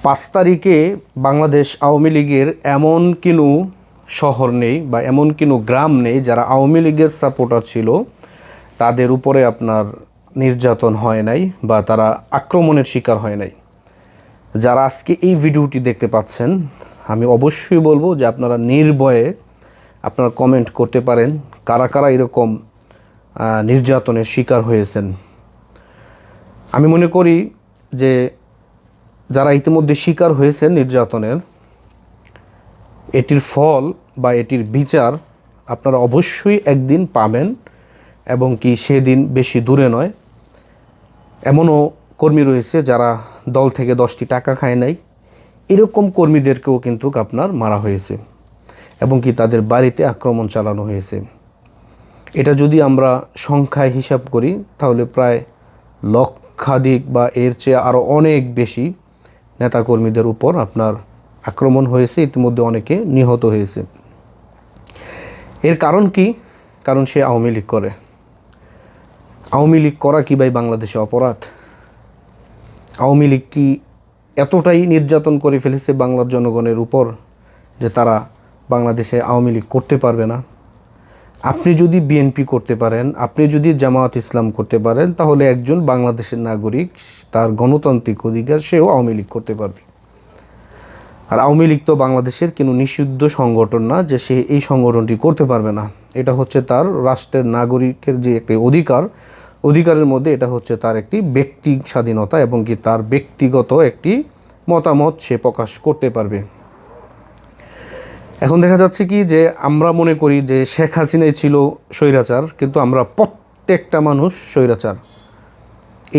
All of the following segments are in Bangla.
5 তারিখে বাংলাদেশ আওয়ামী লীগের এমন কোনো শহর নেই বা এমন কোনো গ্রাম নেই যারা আওয়ামী লীগের সাপোর্টার ছিল তাদের উপরে আপনার নির্যাতন হয় নাই বা তারা আক্রমণের শিকার হয় নাই। যারা আজকে এই ভিডিওটি দেখতে পাচ্ছেন, আমি অবশ্যই বলবো যে আপনারা নির্ভয়ে আপনারা কমেন্ট করতে পারেন কারা কারা এরকম নির্যাতনের শিকার হয়েছেন। আমি মনে করি যে যারা ইতিমধ্যে শিকার হয়েছেন নির্যাতনের, এটির ফল বা এটির বিচার আপনারা অবশ্যই একদিন পাবেন এবং কি সেদিন বেশি দূরে নয়। এমনও কর্মী রয়েছে যারা দল থেকে 10টি টাকা খায় নাই, এরকম কর্মীদেরকেও কিন্তু আপনার মারা হয়েছে এবং কি তাদের বাড়িতে আক্রমণ চালানো হয়েছে। এটা যদি আমরা সংখ্যায় হিসাব করি তাহলে প্রায় লক্ষাধিক বা এর চেয়ে আরও অনেক বেশি নেতাকর্মীদের উপর আপনার আক্রমণ হয়েছে, ইতিমধ্যে অনেকে নিহত হয়েছে। এর কারণ কি? কারণ সে আওয়ামী লীগ করে। আওয়ামী লীগ করা কি ভাই বাংলাদেশে অপরাধ? আওয়ামী লীগ কি এতটাই নির্যাতন করে ফেলেছে বাংলার জনগণের উপর যে তারা বাংলাদেশে আওয়ামী লীগ করতে পারবে না? আপনি যদি বিএনপি করতে পারেন, আপনি যদি জামায়াত ইসলাম করতে পারেন, তাহলে একজন বাংলাদেশের নাগরিক তার গণতান্ত্রিক অধিকার সেও আওয়ামী লীগ করতে পারবে। আর আওয়ামী লীগ তো বাংলাদেশের কোনো নিষিদ্ধ সংগঠন না যে সে এই সংগঠনটি করতে পারবে না। এটা হচ্ছে তার রাষ্ট্রের নাগরিকের যে একটি অধিকারের মধ্যে এটা হচ্ছে তার একটি ব্যক্তি স্বাধীনতা এবং কি তার ব্যক্তিগত একটি মতামত সে প্রকাশ করতে পারবে। এখন দেখা যাচ্ছে কি যে আমরা মনে করি যে শেখ হাসিনাই ছিল স্বৈরাচার, কিন্তু আমরা প্রত্যেকটা মানুষ স্বৈরাচার।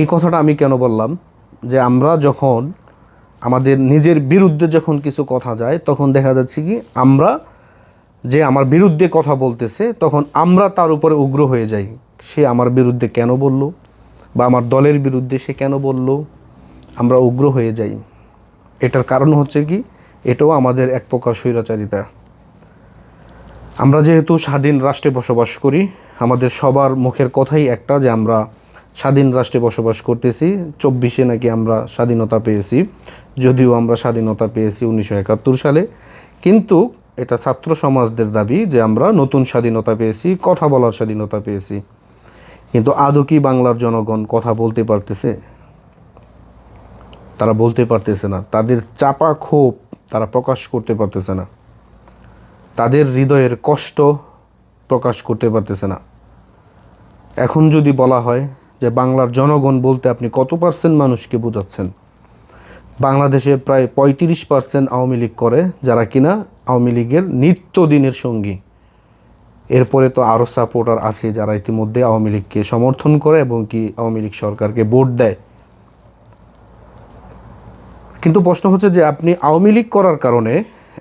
এই কথাটা আমি কেন বললাম? যে আমরা যখন আমাদের নিজের বিরুদ্ধে যখন কিছু কথা যায় তখন দেখা যাচ্ছে কি আমরা যে আমার বিরুদ্ধে কথা বলতেছে তখন আমরা তার উপরে উগ্র হয়ে যাই। সে আমার বিরুদ্ধে কেন বলল বা আমার দলের বিরুদ্ধে সে কেন বলল, আমরা উগ্র হয়ে যাই। এটার কারণ হচ্ছে কি, এটাও আমাদের এক প্রকার স্বৈরাচারিতা। আমরা যেহেতু স্বাধীন রাষ্ট্রে বসবাস করি, আমাদের সবার মুখের কথাই একটা যে আমরা স্বাধীন রাষ্ট্রে বসবাস করতেছি। 24-এ নাকি আমরা স্বাধীনতা পেয়েছি, যদিও আমরা স্বাধীনতা পেয়েছি 1971 সালে, কিন্তু এটা ছাত্র সমাজদের দাবি যে আমরা নতুন স্বাধীনতা পেয়েছি, কথা বলার স্বাধীনতা পেয়েছি। কিন্তু আদৌ কি বাংলার জনগণ কথা বলতে পারতেছে? তারা বলতে পারতেছে না। তাদের চাপা ক্ষোভ তারা প্রকাশ করতে পারতেছে না, তাদের হৃদয়ের কষ্ট প্রকাশ করতে পারতেছে না। এখন যদি বলা হয় যে বাংলার জনগণ বলতে আপনি কত % মানুষকে বোঝাচ্ছেন? বাংলাদেশে প্রায় 35% আওয়ামী লীগ করে, যারা কিনা আওয়ামী লীগের নিত্যদিনের সঙ্গী। এরপরে তো আরও সাপোর্টার আছে যারা ইতিমধ্যে আওয়ামী লীগকে সমর্থন করে এবং কি আওয়ামী লীগ সরকারকে ভোট দেয়। কিন্তু প্রশ্ন হচ্ছে যে আপনি আওয়ামী লীগ করার কারণে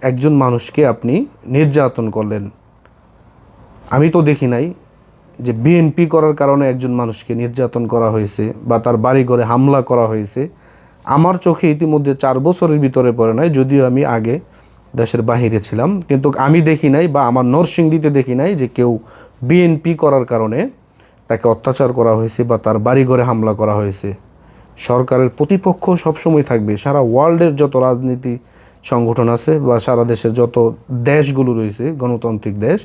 একজন মানুষকে আপনি নির্যাতন করলেন। আমি তো দেখি নাই যে বিএনপি করার কারণে একজন মানুষকে নির্যাতন করা হয়েছে বা তার বাড়ি ঘরে হামলা করা হয়েছে। আমার চোখে ইতিমধ্যে 4 বছরের ভিতরে পড়ে নাই, যদিও আমি আগে দেশের বাহিরে ছিলাম, কিন্তু আমি দেখি নাই বা আমার নরসিংদীতে দেখি নাই যে কেউ বিএনপি করার কারণে তাকে অত্যাচার করা হয়েছে বা তার বাড়ি ঘরে হামলা করা হয়েছে। সরকারের প্রতিপক্ষ সবসময় থাকবে। সারা ওয়ার্ল্ডের যত রাজনীতি সংগঠন আছে বা সারা দেশের যত দেশগুলো রয়েছে গণতান্ত্রিক দেশ,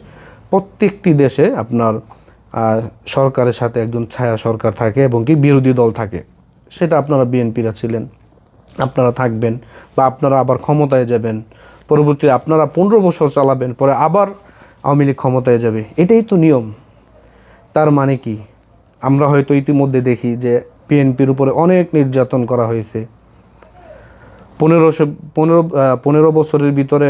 প্রত্যেকটি দেশে আপনার সরকারের সাথে একজন ছায়া সরকার থাকে এবং কি বিরোধী দল থাকে। সেটা আপনারা বিএনপিরা ছিলেন, আপনারা থাকবেন বা আপনারা আবার ক্ষমতায় যাবেন, পরবর্তীতে আপনারা 15 বছর চালাবেন, পরে আবার আওয়ামী লীগ ক্ষমতায় যাবে। এটাই তো নিয়ম। তার মানে কি, আমরা হয়তো ইতিমধ্যে দেখি যে বিএনপির উপরে অনেক নির্যাতন করা হয়েছে। 15 বছরের ভিতরে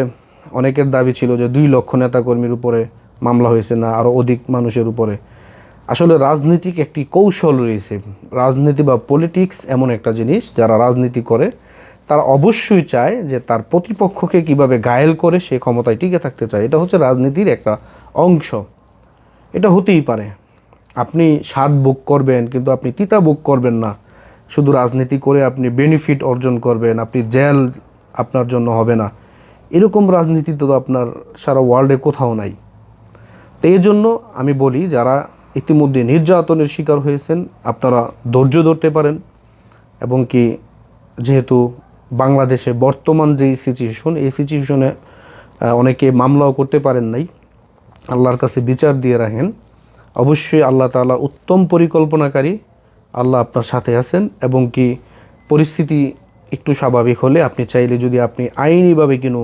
অনেকের দাবি ছিল যে 2 লক্ষ নেতাকর্মীর উপরে মামলা হয়েছে, না আরও অধিক মানুষের উপরে। আসলে রাজনীতিক একটি কৌশল রয়েছে। রাজনীতি বা পলিটিক্স এমন একটা জিনিস, যারা রাজনীতি করে তারা অবশ্যই চায় যে তার প্রতিপক্ষকে কিভাবে ঘায়েল করে সে ক্ষমতায় টিকে থাকতে চায়। এটা হচ্ছে রাজনীতির একটা অংশ। এটা হতেই পারে আপনি স্বাদ ভোগ করবেন কিন্তু আপনি তিতা ভোগ করবেন না। শুধু রাজনীতি করে আপনি বেনিফিট অর্জন করবেন, আপনি জেল আপনার জন্য হবে না, এরকম রাজনীতি তো আপনার সারা ওয়ার্ল্ডে কোথাও নাই। তো এই জন্য আমি বলি, যারা ইতিমধ্যে নির্যাতনের শিকার হয়েছেন আপনারা ধৈর্য ধরতে পারেন এবং কি যেহেতু বাংলাদেশে বর্তমান যেই সিচুয়েশন, এই সিচুয়েশনে অনেকে মামলাও করতে পারেন নাই। আল্লাহর কাছে বিচার দিয়ে রাখেন। অবশ্যই আল্লাহ তাআলা উত্তম পরিকল্পনাকারী, আল্লাহ আপনার সাথে আছেন। এবং কি পরিস্থিতি একটু স্বাভাবিক হলে আপনি চাইলে যদি আপনি আইনিভাবে কোনো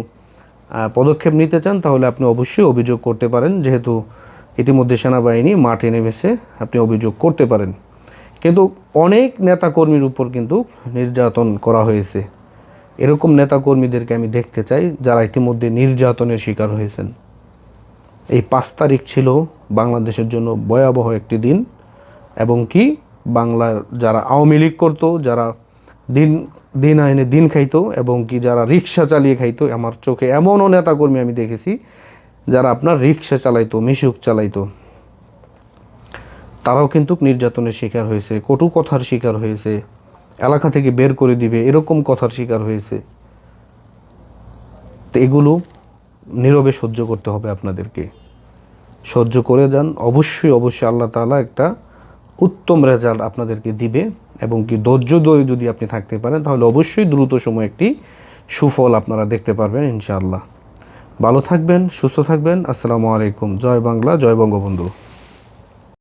পদক্ষেপ নিতে চান, তাহলে আপনি অবশ্যই অভিযোগ করতে পারেন। যেহেতু ইতিমধ্যে সেনাবাহিনী মাঠে নেমেছে, আপনি অভিযোগ করতে পারেন। কিন্তু অনেক নেতাকর্মীর উপর কিন্তু নির্যাতন করা হয়েছে। এরকম নেতাকর্মীদেরকে আমি দেখতে চাই যারা ইতিমধ্যে নির্যাতনের শিকার হয়েছেন। এই 5 তারিখ ছিল বাংলাদেশের জন্য ভয়াবহ একটি দিন। এবং কি বাংলার যারা আওয়ামী লীগ করতো, যারা দিন দিন আইনে দিন খাইতো, এবং কি যারা রিক্সা চালিয়ে খাইতো, আমার চোখে এমনও নেতাকর্মী আমি দেখেছি যারা আপনার রিক্সা চালাইতো, মিশুক চালাইতো, তারাও কিন্তু নির্যাতনের শিকার হয়েছে, কটু কথার শিকার হয়েছে, এলাকা থেকে বের করে দিবে এরকম কথার শিকার হয়েছে। তো এগুলো নীরবে সহ্য করতে হবে আপনাদেরকে। সহ্য করে যান, অবশ্যই অবশ্যই আল্লাহ তাআলা একটা উত্তম রেজাল্ট আপনাদেরকে দিবে। এবং কি ধৈর্য ধরে যদি আপনি থাকতে পারেন, তাহলে অবশ্যই দ্রুত সময় একটি সুফল আপনারা দেখতে পারবেন ইনশাআল্লাহ। ভালো থাকবেন, সুস্থ থাকবেন। আসসালামু আলাইকুম। জয় বাংলা, জয় বঙ্গবন্ধু।